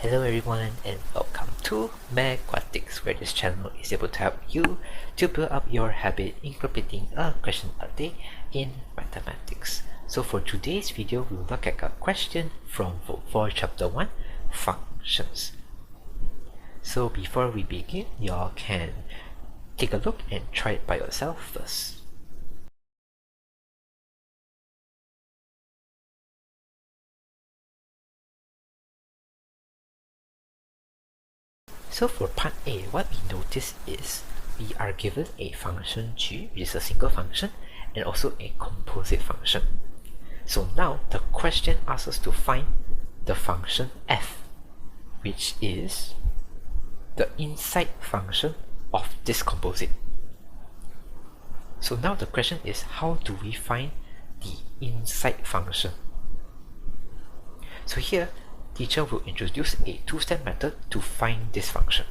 Hello everyone and welcome to Mathematics, where this channel is able to help you to build up your habit in completing a question a day in mathematics. So for today's video, we'll look at a question from Book 4 Chapter 1, Functions. So before we begin, y'all can take a look and try it by yourself first. So for part A, what we notice is we are given a function g, which is a single function, and also a composite function. So now the question asks us to find the function f, which is the inside function of this composite. So now the question is, how do we find the inside function? So here, teacher will introduce a two-step method to find this function.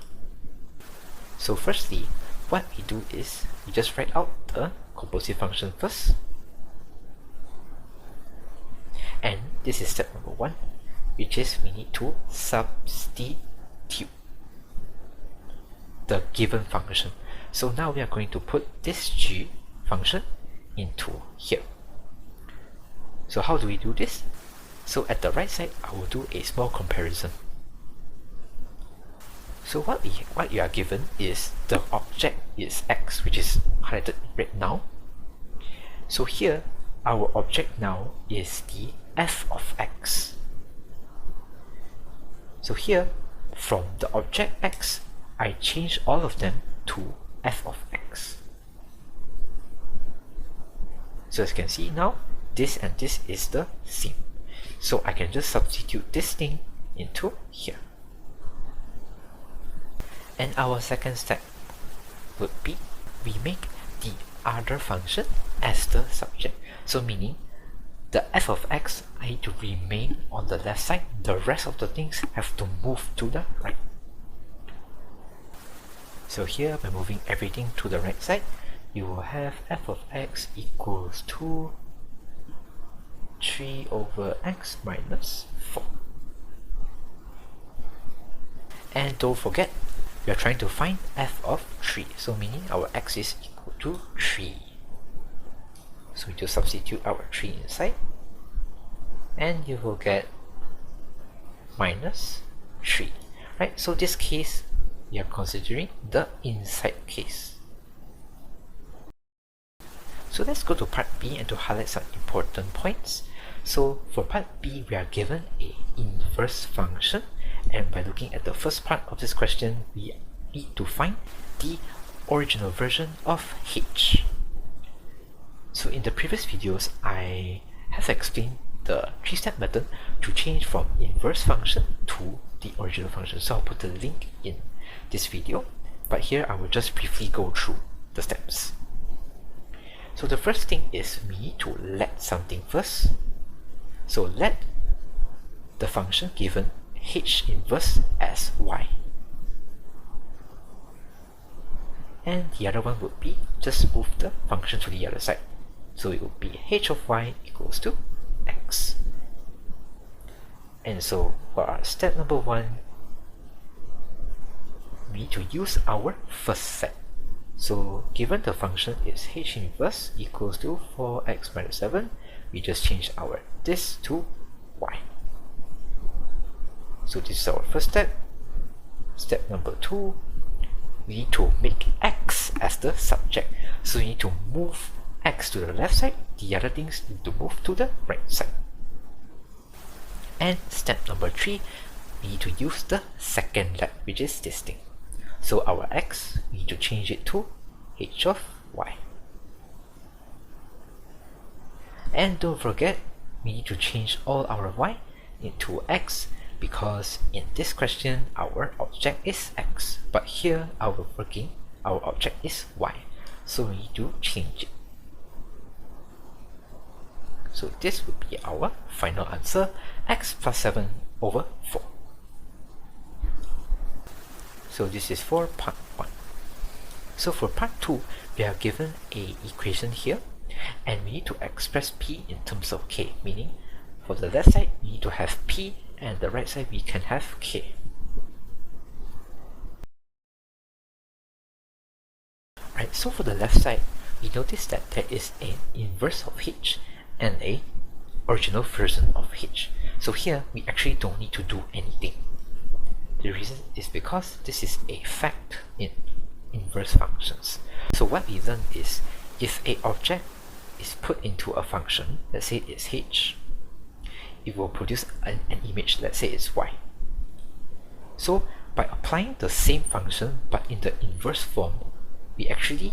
So firstly, what we do is we just write out the composite function first. And this is step number 1, which is we need to substitute the given function. So now we are going to put this g function into here. So how do we do this? So at the right side, I will do a small comparison. So what you are given is the object is x, which is highlighted in red now. So here, our object now is the f of x. So here, from the object x, I change all of them to f of x. So as you can see now, this and this is the same. So I can just substitute this thing into here. And our second step would be we make the other function as the subject. So meaning the f of x I need to remain on the left side, the rest of the things have to move to the right. So here, by moving everything to the right side, you will have f of x equals to 3 over x minus 4. And don't forget, we are trying to find f of 3, so meaning our x is equal to 3. So we just substitute our 3 inside, and you will get minus 3. Right? So this case, we are considering the inside case. So let's go to part B and to highlight some important points. So for part B, we are given an inverse function, and by looking at the first part of this question, we need to find the original version of h. So in the previous videos, I have explained the three-step method to change from inverse function to the original function. So I'll put the link in this video, but here I will just briefly go through the steps. So the first thing is we need to let something first. So let the function given h inverse as y. And the other one would be just move the function to the other side. So it would be h of y equals to x. And so for our step number 1, we need to use our first step. So given the function is h inverse equals to 4x minus 7, we just change our this to y. So this is our first step. Step number 2, we need to make x as the subject. So we need to move x to the left side, the other things need to move to the right side. And step number 3, we need to use the second let, which is this thing. So our x, we need to change it to h of y. And don't forget, we need to change all our y into x, because in this question our object is x, but here our object is y. So we need to change it. So this would be our final answer, x plus 7 over 4. So this is for part 1. So for part 2, we are given a equation here, and we need to express p in terms of k, meaning for the left side, we need to have p and the right side we can have k. Right, so for the left side, we notice that there is an inverse of h and a original version of h. So here we actually don't need to do anything. The reason is because this is a fact in inverse functions. So what we learn is, if a object is put into a function, let's say it's h, it will produce an image, let's say it's y. So by applying the same function but in the inverse form, we actually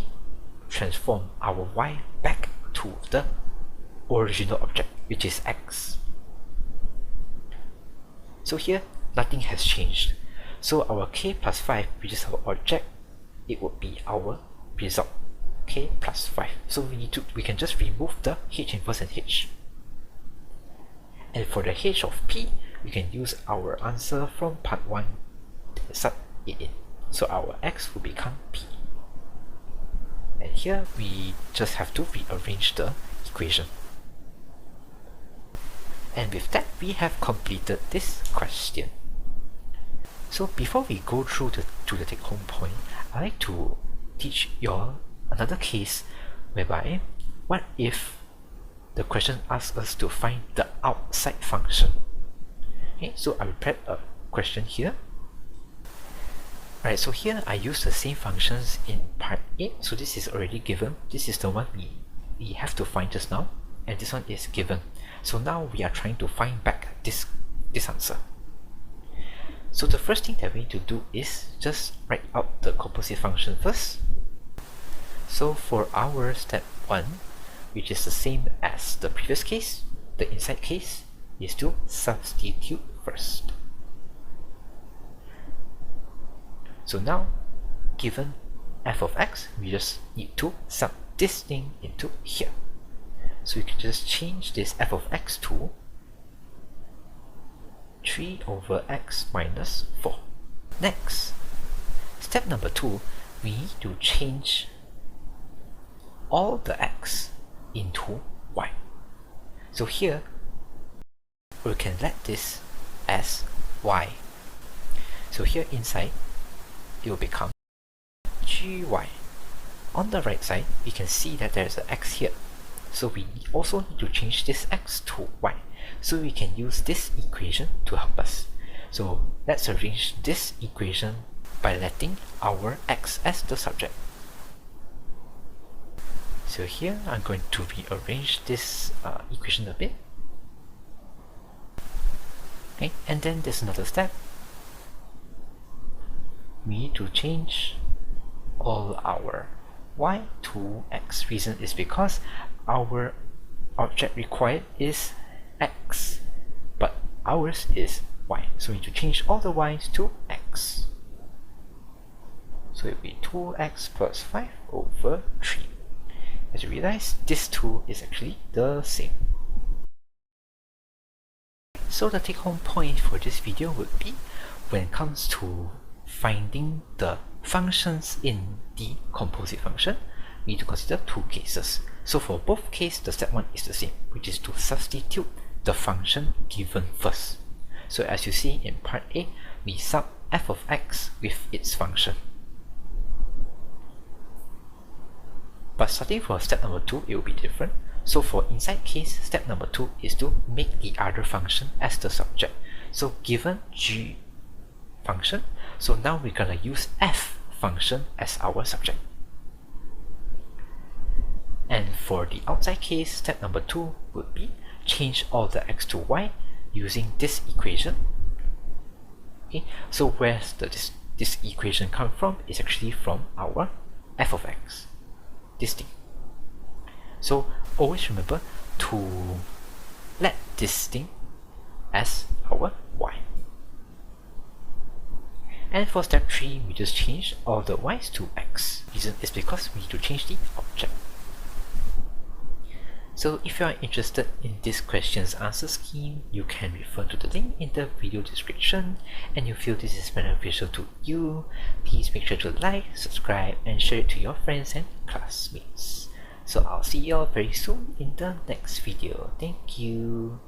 transform our y back to the original object, which is x. So here nothing has changed. So our k plus 5, which is our object, it would be our result, k plus 5. So we can just remove the h inverse and h. And for the h of p, we can use our answer from part 1 and sub it in. So our x will become p. And here we just have to rearrange the equation. And with that, we have completed this question. So before we go through to the take-home point, I'd like to teach you all another case whereby, what if the question asks us to find the outside function? Okay, so I prepared a question here. Right, so here I use the same functions in part 8. So this is already given. This is the one we have to find just now, and this one is given. So now we are trying to find back this answer. So the first thing that we need to do is just write out the composite function first. So for our step 1, which is the same as the previous case, the inside case, is to substitute first. So now, given f of x, we just need to sub this thing into here. So we can just change this f of x to 3 over x minus 4. Next, step number 2, we need to change all the x into y. So here, we can let this as y. So here inside, it will become gy. On the right side, we can see that there is an x here. So we also need to change this x to y. So we can use this equation to help us. So let's arrange this equation by letting our x as the subject. So here I'm going to rearrange this equation a bit. Okay, and then there's another step. We need to change all our y to x. Reason is because our object required is x, but ours is y. So we need to change all the y's to x. So it will be 2x plus 5 over 3. As you realize, this 2 is actually the same. So the take-home point for this video would be, when it comes to finding the functions in the composite function, we need to consider 2 cases. So for both cases, the step 1 is the same, which is to substitute the function given first. So as you see in part A, we sub f of x with its function. But starting from step number 2, it will be different. So for inside case, step number 2 is to make the other function as the subject. So given g function, so now we're gonna use f function as our subject. And for the outside case, step number 2 would be change all the x to y using this equation. Okay, so where does this equation come from? It's actually from our f of x, this thing. So always remember to let this thing as our y. And for step 3, we just change all the y's to x. Reason is because we need to change the object. So if you are interested in this question's answer scheme, you can refer to the link in the video description, and you feel this is beneficial to you, please make sure to like, subscribe, and share it to your friends and classmates. So I'll see you all very soon in the next video. Thank you.